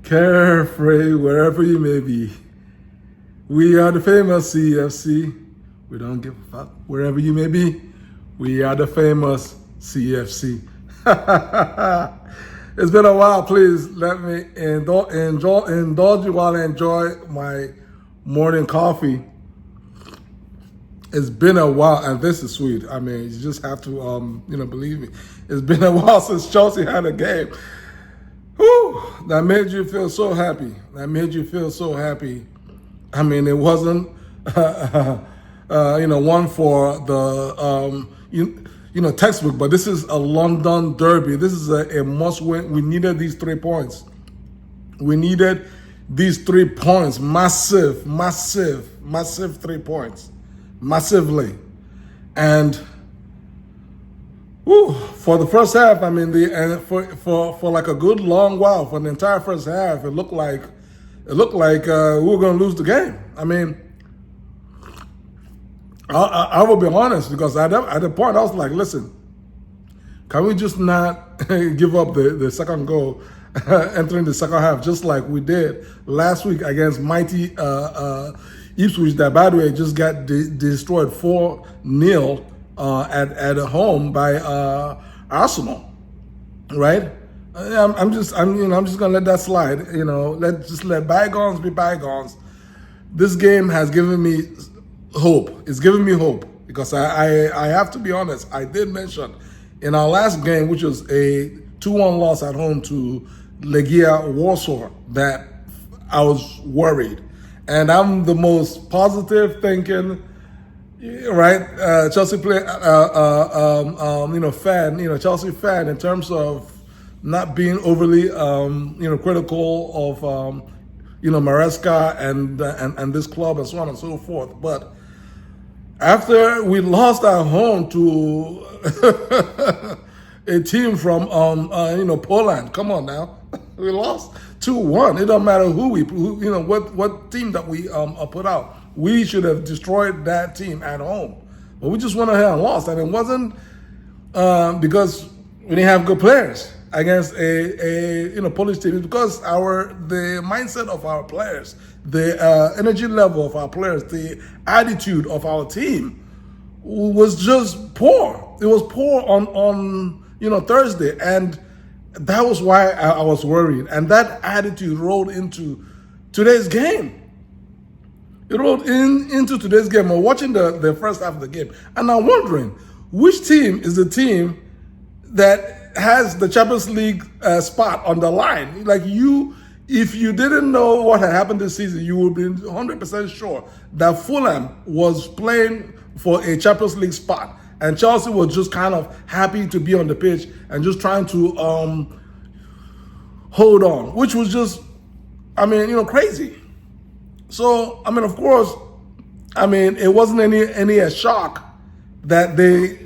Carefree, wherever you may be. We are the famous CFC. We don't give a fuck wherever you may be. We are the famous CFC. It's been a while. Please let me indulge you while I enjoy my morning coffee. It's been a while, and this is sweet. I mean, you just have to, believe me. It's been a while since Chelsea had a game. Whew, that made you feel so happy. I mean, it wasn't, one for the, textbook, but this is a London derby. This is a must-win. We needed these 3 points. Massive 3 points. Massively. And for the first half, I mean, for like a good long while, for the entire first half, it looked like we were going to lose the game. I mean, I will be honest, because at the point I was like, listen, can we just not give up the second goal entering the second half, just like we did last week against mighty Ipswich, that by the way just got destroyed 4-0 at home by Arsenal, right? I'm just gonna let that slide. Let's let bygones be bygones. This game has given me hope. It's given me hope, because I have to be honest. I did mention in our last game, which was a 2-1 loss at home to Legia Warsaw, that I was worried. And I'm the most positive thinking, right? Chelsea play, Chelsea fan, in terms of not being overly, critical of, Maresca and this club and so on and so forth. But after we lost at home to a team from, Poland, come on now. We lost 2-1. It don't matter what team that we put out. We should have destroyed that team at home, but we just went ahead and lost. And it wasn't because we didn't have good players against a Polish team. It's because the mindset of our players, the energy level of our players, the attitude of our team was just poor. It was poor on Thursday, and that was why I was worried. And that attitude rolled into today's game. It rolled into today's game. I'm watching the first half of the game, and I'm wondering, which team is the team that has the Champions League spot on the line? Like, if you didn't know what had happened this season, you would be 100% sure that Fulham was playing for a Champions League spot, and Chelsea was just kind of happy to be on the pitch and just trying to hold on, which was just, crazy. So, of course, it wasn't any shock that they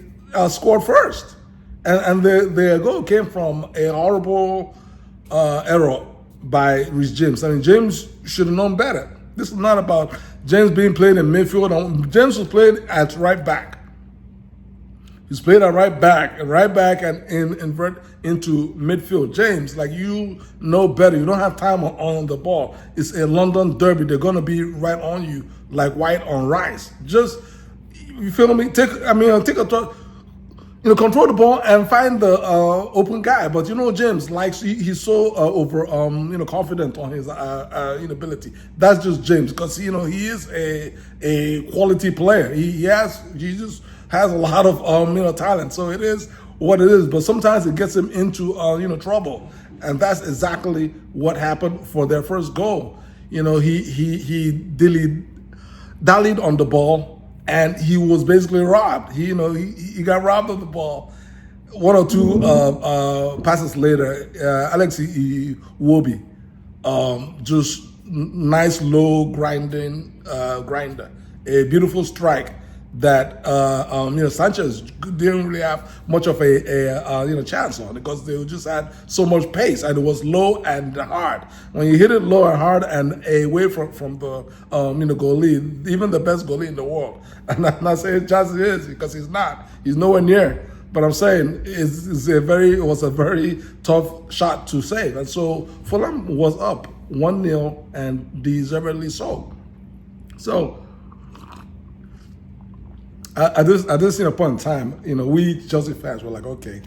scored first. And their goal came from a horrible error by Reece James. James should have known better. This is not about James being played in midfield. James was played at right back. He's played at right back and invert into midfield. James, you know better. You don't have time on the ball. It's a London derby. They're going to be right on you like white on rice. Just, you feel me? Take a thought. Control the ball and find the open guy. But James he's so confident on his ability. That's just James, because he is a quality player. He just has a lot of talent. So it is what it is. But sometimes it gets him into trouble, and that's exactly what happened for their first goal. He dallied on the ball, and he was basically robbed. He got robbed of the ball. 1 or 2 passes later, Alex Iwobi, just nice low grinder, a beautiful strike that Sanchez didn't really have much of a chance on, because they just had so much pace, and it was low and hard. When you hit it low and hard and away from the goalie, even the best goalie in the world, and I'm not saying chances is, because he's not. He's nowhere near But I'm saying it was a very tough shot to save. And so Fulham was up 1-0 and deservedly so. So at this point in time, we Chelsea fans were like, okay,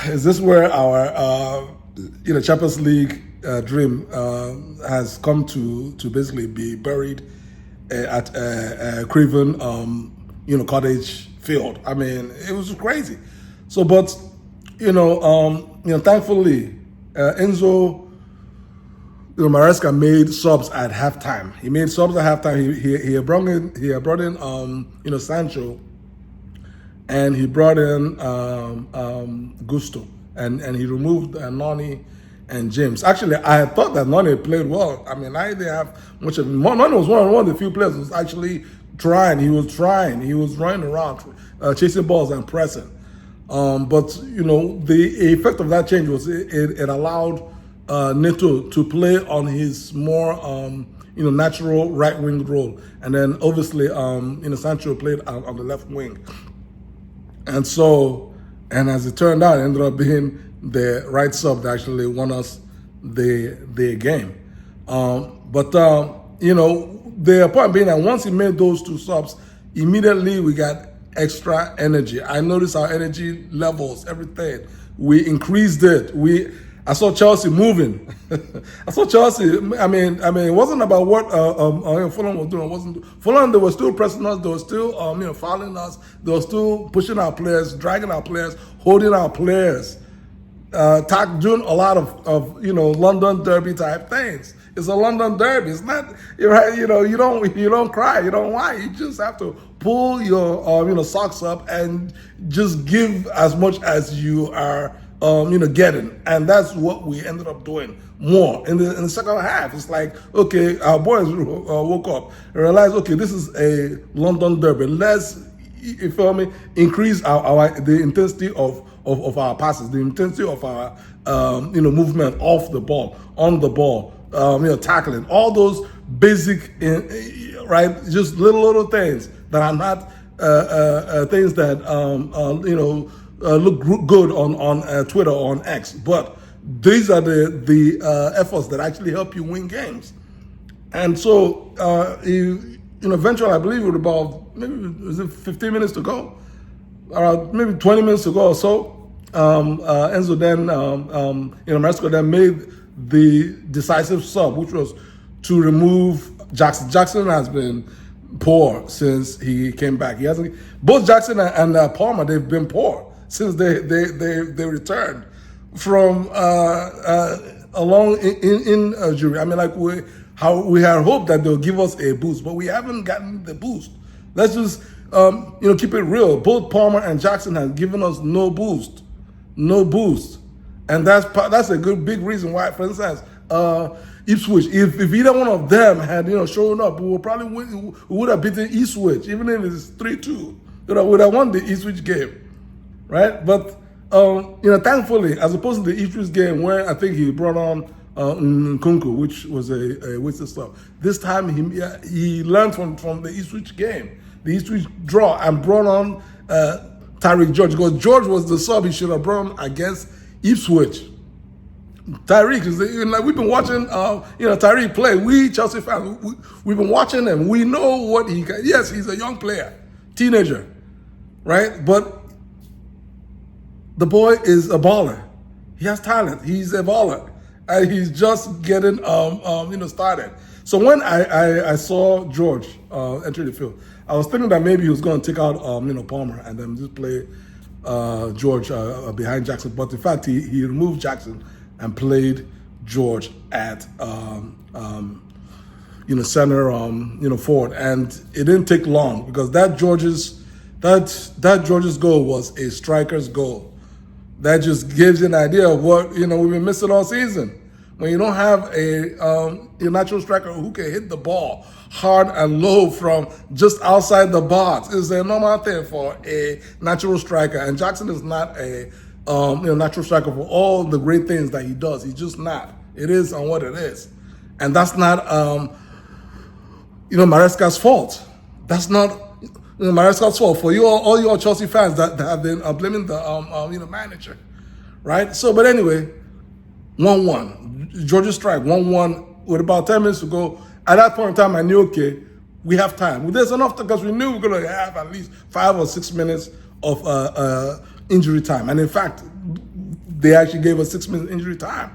is this where our Champions League dream has come to basically be buried at Craven Cottage field? I mean, it was crazy. So, but thankfully, Enzo Maresca made subs at halftime. He made subs at halftime. He had brought in Sancho, and he brought in Gusto, and he removed Noni and James. Actually, I thought that Noni played well. I mean, I didn't have much of him. Noni was one of the few players who was actually trying. He was running around, chasing balls and pressing. But the effect of that change was it allowed Neto to play on his more natural right wing role, and then obviously Sancho played on the left wing. And so, and as it turned out, it ended up being the right sub that actually won us the game. But the point being that once he made those two subs, immediately we got extra energy. I noticed our energy levels, everything. We increased it. I saw Chelsea moving. I saw Chelsea. I mean, it wasn't about what Fulham was doing. It wasn't Fulham. They were still pressing us. They were still, fouling us. They were still pushing our players, dragging our players, holding our players, doing a lot of London derby type things. It's a London derby. It's not you don't cry, you don't whine. You just have to pull your socks up and just give as much as you are getting. And that's what we ended up doing more in the second half. It's like, okay, our boys woke up and realized, okay, this is a London derby. Let's, you feel me, increase the intensity of our passes, the intensity of our movement off the ball, on the ball, tackling, all those basic right, just little things that are not things that look good on Twitter or on X, but these are the efforts that actually help you win games. And so eventually, I believe it was about maybe 15 minutes to go, maybe 20 minutes to go or so. Enzo then Maresca then made the decisive sub, which was to remove Jackson. Jackson has been poor since he came back. He hasn't. Both Jackson and Palmer, they've been poor since they returned from along in jury. I mean, like we had hoped that they'll give us a boost, but we haven't gotten the boost. Let's just keep it real. Both Palmer and Jackson have given us no boost, and that's a good big reason why. For instance, Ipswich. If either one of them had shown up, we would have beaten Ipswich, even if it's 3-2. We would have won the Ipswich game, right? But thankfully, as opposed to the Ipswich game where I think he brought on Nkunku, which was a waste of stuff. This time he learned from the Ipswich game, the Ipswich draw, and brought on Tyrique George, because George was the sub he should have brought on against Ipswich. Tyrique is like, we've been watching Tyrique play. We Chelsea fans, we've been watching him. We know what he can. Yes, he's a young player, teenager, right? But the boy is a baller. He has talent. He's a baller, and he's just getting started. So when I saw George enter the field, I was thinking that maybe he was going to take out Palmer and then just play George behind Jackson. But in fact, he removed Jackson and played George at center forward, and it didn't take long because that George's goal was a striker's goal. That just gives you an idea of what we've been missing all season. When you don't have a natural striker who can hit the ball hard and low from just outside the box, it's a normal thing for a natural striker, and Jackson is not a natural striker for all the great things that he does. He's just not. It is on what it is. And that's not, Maresca's fault. That's not, Maresca's fault for you all your Chelsea fans that have been blaming the manager, right? So, but anyway, 1-1. Georgia strike 1-1 with about 10 minutes to go. At that point in time, I knew, okay, we have time. Well, there's enough because we knew we were going to have at least 5 or 6 minutes of injury time. And in fact, they actually gave us 6 minutes injury time.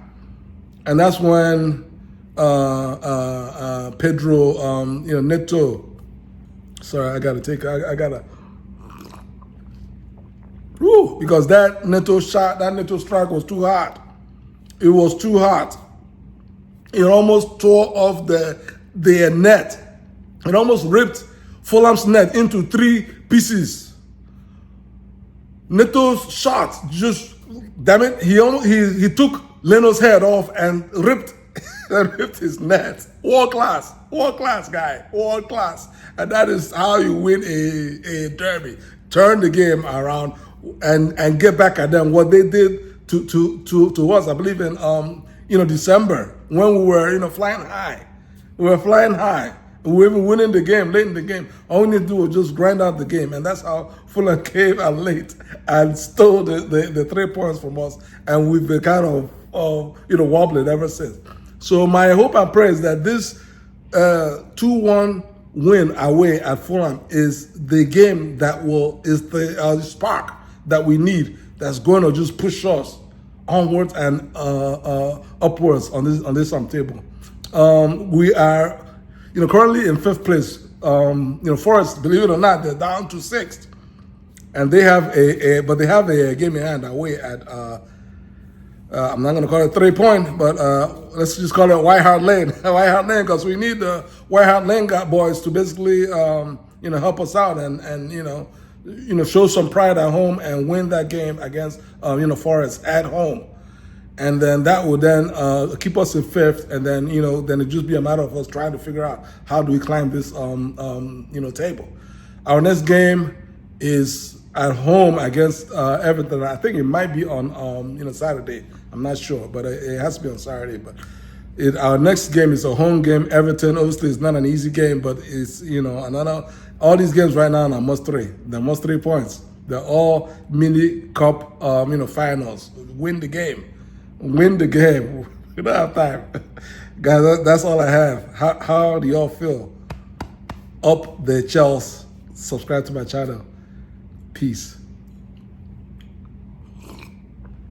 And that's when Pedro, Neto. Sorry, I gotta. Woo, because that Neto strike was too hot. It was too hot. It almost tore off their net. It almost ripped Fulham's net into 3 pieces. Neto's shot just, damn it, he took Leno's head off and ripped his net. World class guy, world class. And that is how you win a derby. Turn the game around and get back at them. What they did to us, I believe in December, when we were flying high. We were flying high. We were even winning the game, late in the game. All we need to do was just grind out the game. And that's how Fulham came out late and stole the 3 points from us. And we've been kind of wobbling ever since. So my hope and prayer is that this 2-1 win away at Fulham is the game that is the spark that we need, that's going to just push us onwards and upwards on this table. We are currently in 5th place. Forest, believe it or not, they're down to 6th, and they have a game in hand away at I'm not going to call it 3 Point, but let's just call it White Hart Lane. White Hart Lane, because we need the White Hart Lane boys to basically help us out and show some pride at home and win that game against Forest at home. And then that will then keep us in 5th, and then then it just be a matter of us trying to figure out how do we climb this table. Our next game is at home against Everton. I think it might be on Saturday. I'm not sure, but it has to be on Saturday. But our next game is a home game. Everton, obviously, it's not an easy game, but it's another. All these games right now are must 3. They're must 3 points. They're all mini cup finals. Win the game. Win the game. We don't have time. Guys, that's all I have. How do y'all feel? Up the Chelsea. Subscribe to my channel. Peace.